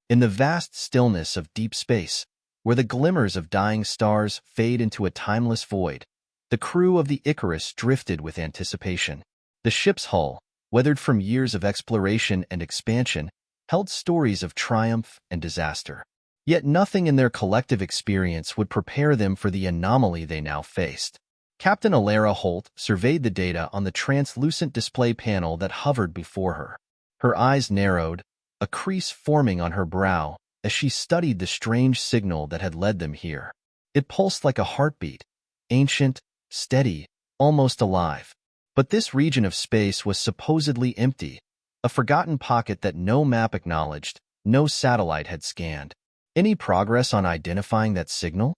In the vast stillness of deep space, where the glimmers of dying stars fade into a timeless void, the crew of the Icarus drifted with anticipation. The ship's hull, weathered from years of exploration and expansion, held stories of triumph and disaster. Yet nothing in their collective experience would prepare them for the anomaly they now faced. Captain Alara Holt surveyed the data on the translucent display panel that hovered before her. Her eyes narrowed, a crease forming on her brow as she studied the strange signal that had led them here. It pulsed like a heartbeat, ancient, steady, almost alive. But this region of space was supposedly empty, a forgotten pocket that no map acknowledged, no satellite had scanned. Any progress on identifying that signal?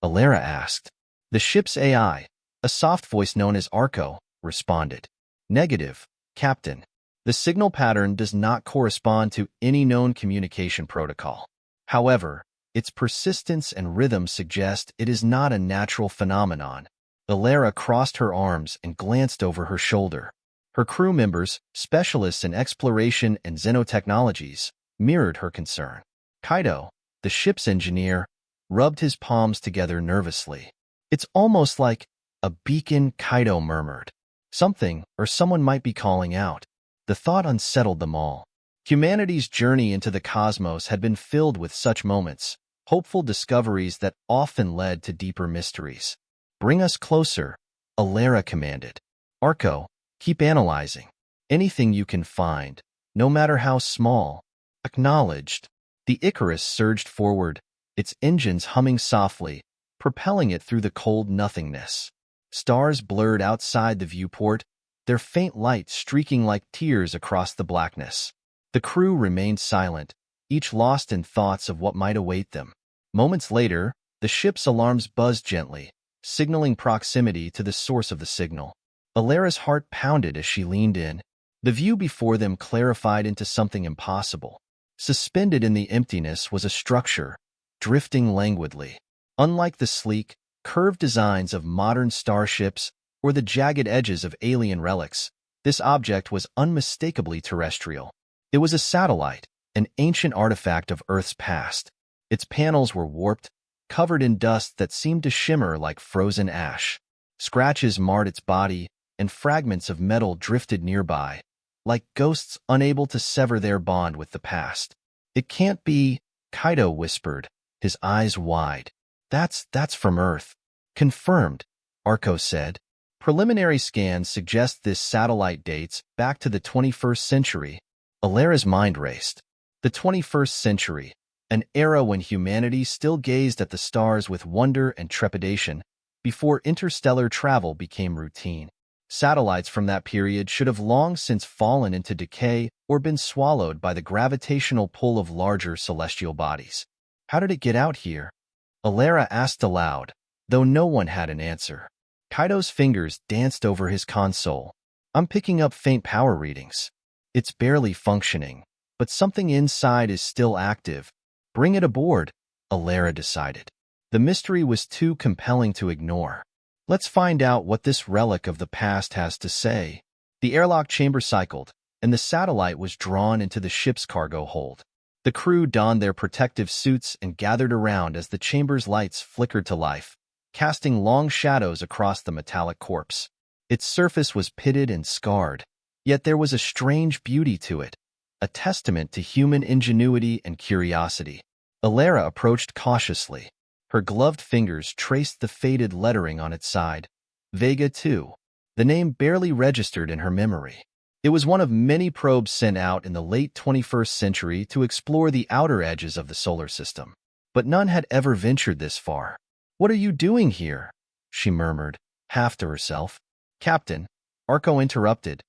Alara asked. The ship's AI, a soft voice known as Arco, responded. Negative, Captain. The signal pattern does not correspond to any known communication protocol. However, its persistence and rhythm suggest it is not a natural phenomenon. Alara crossed her arms and glanced over her shoulder. Her crew members, specialists in exploration and xenotechnologies, mirrored her concern. Kaido, the ship's engineer, rubbed his palms together nervously. It's almost like a beacon, Kaido murmured. Something or someone might be calling out. The thought unsettled them all. Humanity's journey into the cosmos had been filled with such moments, hopeful discoveries that often led to deeper mysteries. Bring us closer, Alara commanded. Arco, keep analyzing. Anything you can find, no matter how small. Acknowledged. The Icarus surged forward, its engines humming softly, propelling it through the cold nothingness. Stars blurred outside the viewport, their faint light streaking like tears across the blackness. The crew remained silent, each lost in thoughts of what might await them. Moments later, the ship's alarms buzzed gently, signaling proximity to the source of the signal. Alara's heart pounded as she leaned in. The view before them clarified into something impossible. Suspended in the emptiness was a structure, drifting languidly. Unlike the sleek, curved designs of modern starships or the jagged edges of alien relics, this object was unmistakably terrestrial. It was a satellite, an ancient artifact of Earth's past. Its panels were warped, covered in dust that seemed to shimmer like frozen ash. Scratches marred its body, and fragments of metal drifted nearby, like ghosts unable to sever their bond with the past. It can't be, Kaido whispered, his eyes wide. That's from Earth. Confirmed, Arco said. Preliminary scans suggest this satellite dates back to the 21st century. Alara's mind raced. The 21st century, an era when humanity still gazed at the stars with wonder and trepidation, before interstellar travel became routine. Satellites from that period should have long since fallen into decay or been swallowed by the gravitational pull of larger celestial bodies. How did it get out here? Alara asked aloud, though no one had an answer. Kaido's fingers danced over his console. I'm picking up faint power readings. It's barely functioning, but something inside is still active. Bring it aboard, Alara decided. The mystery was too compelling to ignore. Let's find out what this relic of the past has to say. The airlock chamber cycled, and the satellite was drawn into the ship's cargo hold. The crew donned their protective suits and gathered around as the chamber's lights flickered to life, casting long shadows across the metallic corpse. Its surface was pitted and scarred, yet there was a strange beauty to it, a testament to human ingenuity and curiosity. Alara approached cautiously. Her gloved fingers traced the faded lettering on its side. Vega 2. The name barely registered in her memory. It was one of many probes sent out in the late 21st century to explore the outer edges of the solar system. But none had ever ventured this far. What are you doing here? She murmured, half to herself. Captain, Arco interrupted.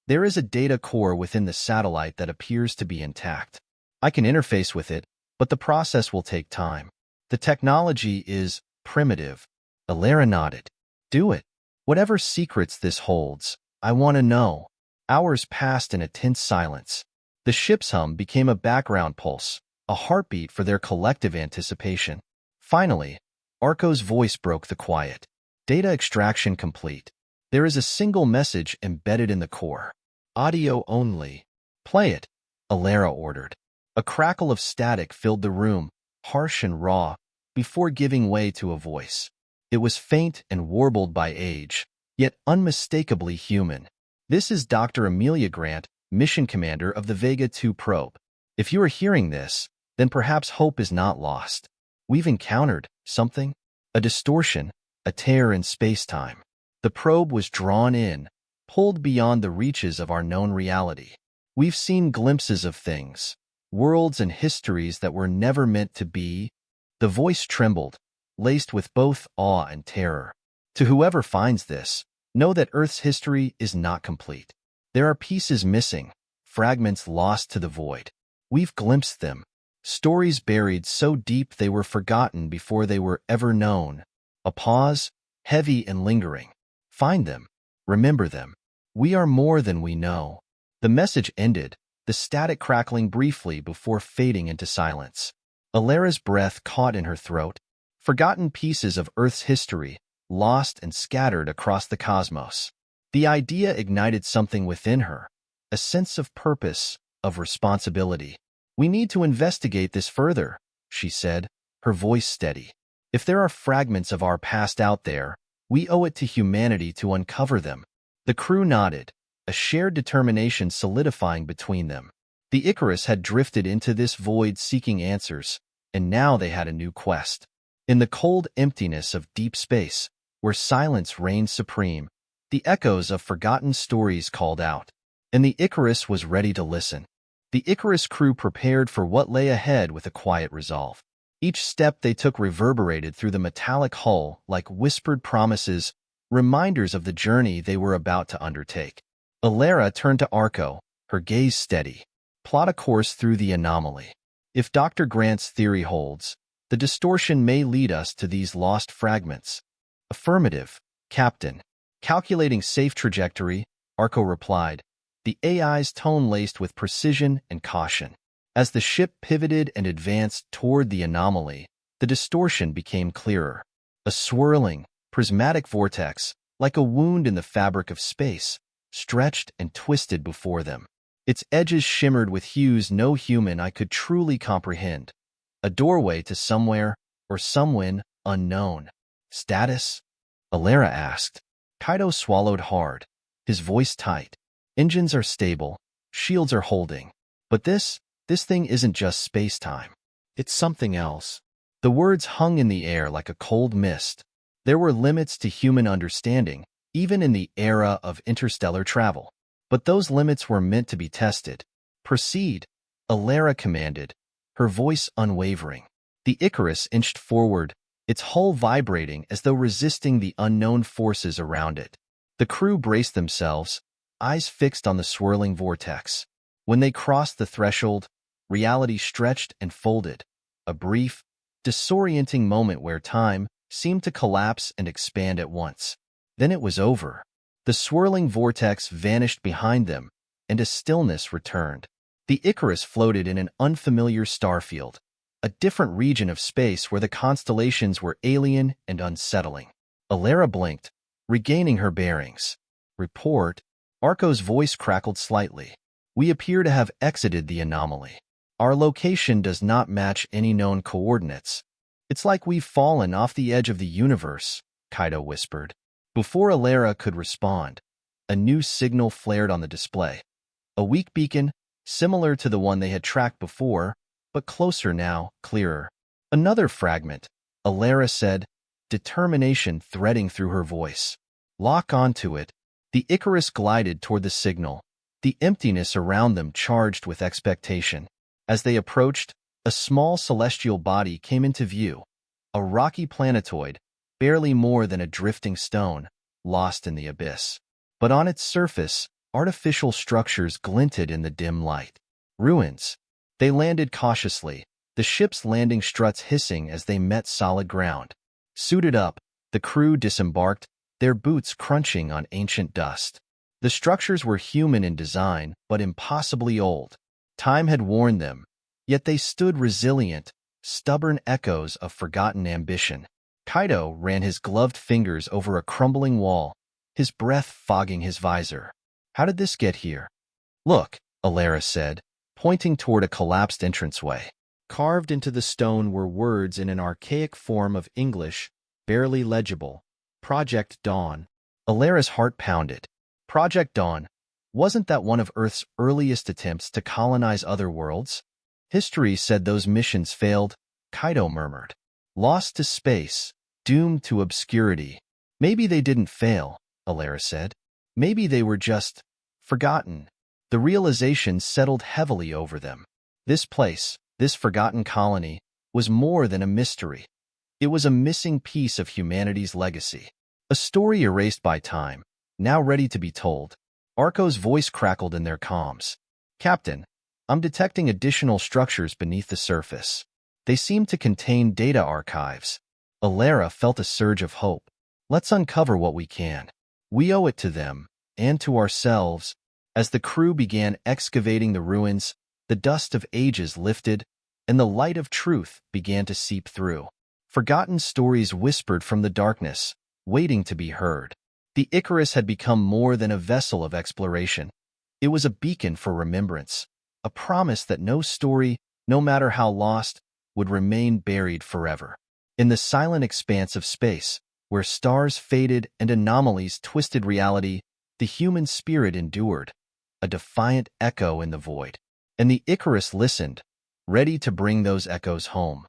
There is a data core within the satellite that appears to be intact. I can interface with it, but the process will take time. The technology is primitive. Alara nodded. Do it. Whatever secrets this holds, I want to know. Hours passed in a tense silence. The ship's hum became a background pulse, a heartbeat for their collective anticipation. Finally, Arco's voice broke the quiet. Data extraction complete. There is a single message embedded in the core. Audio only. Play it, Alara ordered. A crackle of static filled the room, harsh and raw, before giving way to a voice. It was faint and warbled by age, yet unmistakably human. "This is Dr. Amelia Grant, mission commander of the Vega 2 probe. If you are hearing this, then perhaps hope is not lost. We've encountered something, a distortion, a tear in space-time. The probe was drawn in, pulled beyond the reaches of our known reality. We've seen glimpses of things, worlds and histories that were never meant to be." The voice trembled, laced with both awe and terror. "To whoever finds this, know that Earth's history is not complete. There are pieces missing, fragments lost to the void. We've glimpsed them, stories buried so deep they were forgotten before they were ever known." A pause, heavy and lingering. "Find them. Remember them. We are more than we know." The message ended, the static crackling briefly before fading into silence. Alera's breath caught in her throat. Forgotten pieces of Earth's history, lost and scattered across the cosmos. The idea ignited something within her, a sense of purpose, of responsibility. "We need to investigate this further," she said, her voice steady. "If there are fragments of our past out there, we owe it to humanity to uncover them." The crew nodded, a shared determination solidifying between them. The Icarus had drifted into this void seeking answers, and now they had a new quest. In the cold emptiness of deep space, where silence reigned supreme, the echoes of forgotten stories called out, and the Icarus was ready to listen. The Icarus crew prepared for what lay ahead with a quiet resolve. Each step they took reverberated through the metallic hull like whispered promises, reminders of the journey they were about to undertake. Alera turned to Arco, her gaze steady. "Plot a course through the anomaly. If Dr. Grant's theory holds, the distortion may lead us to these lost fragments." "Affirmative, Captain." "Calculating safe trajectory," Arco replied, the AI's tone laced with precision and caution. As the ship pivoted and advanced toward the anomaly, the distortion became clearer. A swirling, prismatic vortex, like a wound in the fabric of space, stretched and twisted before them. Its edges shimmered with hues no human eye could truly comprehend. A doorway to somewhere or someone unknown. "Status?" Alera asked. Kaido swallowed hard, his voice tight. "Engines are stable, shields are holding. But this thing isn't just space-time. It's something else." The words hung in the air like a cold mist. There were limits to human understanding, even in the era of interstellar travel. But those limits were meant to be tested. "Proceed," Alera commanded, her voice unwavering. The Icarus inched forward, its hull vibrating as though resisting the unknown forces around it. The crew braced themselves, eyes fixed on the swirling vortex. When they crossed the threshold, reality stretched and folded, a brief, disorienting moment where time seemed to collapse and expand at once. Then it was over. The swirling vortex vanished behind them, and a stillness returned. The Icarus floated in an unfamiliar starfield, a different region of space where the constellations were alien and unsettling. Alera blinked, regaining her bearings. "Report." Arco's voice crackled slightly. "We appear to have exited the anomaly. Our location does not match any known coordinates. It's like we've fallen off the edge of the universe," Kaido whispered. Before Alera could respond, a new signal flared on the display. A weak beacon, similar to the one they had tracked before, but closer now, clearer. "Another fragment," Alera said, determination threading through her voice. "Lock onto it." The Icarus glided toward the signal, the emptiness around them charged with expectation. As they approached, a small celestial body came into view, a rocky planetoid, barely more than a drifting stone, lost in the abyss. But on its surface, artificial structures glinted in the dim light. Ruins. They landed cautiously, the ship's landing struts hissing as they met solid ground. Suited up, the crew disembarked, their boots crunching on ancient dust. The structures were human in design, but impossibly old. Time had worn them, yet they stood resilient, stubborn echoes of forgotten ambition. Kaido ran his gloved fingers over a crumbling wall, his breath fogging his visor. "How did this get here?" "Look," Alera said, pointing toward a collapsed entranceway. Carved into the stone were words in an archaic form of English, barely legible. Project Dawn. Alara's heart pounded. Project Dawn. Wasn't that one of Earth's earliest attempts to colonize other worlds? History said those missions failed, Kaido murmured. Lost to space, doomed to obscurity. Maybe they didn't fail, Alara said. Maybe they were just forgotten. The realization settled heavily over them. This place, this forgotten colony, was more than a mystery. It was a missing piece of humanity's legacy. A story erased by time, now ready to be told. Arco's voice crackled in their comms. Captain, I'm detecting additional structures beneath the surface. They seem to contain data archives. Alara felt a surge of hope. Let's uncover what we can. We owe it to them, and to ourselves. As the crew began excavating the ruins, the dust of ages lifted, and the light of truth began to seep through. Forgotten stories whispered from the darkness, waiting to be heard. The Icarus had become more than a vessel of exploration. It was a beacon for remembrance, a promise that no story, no matter how lost, would remain buried forever. In the silent expanse of space, where stars faded and anomalies twisted reality, the human spirit endured, a defiant echo in the void. And the Icarus listened, ready to bring those echoes home.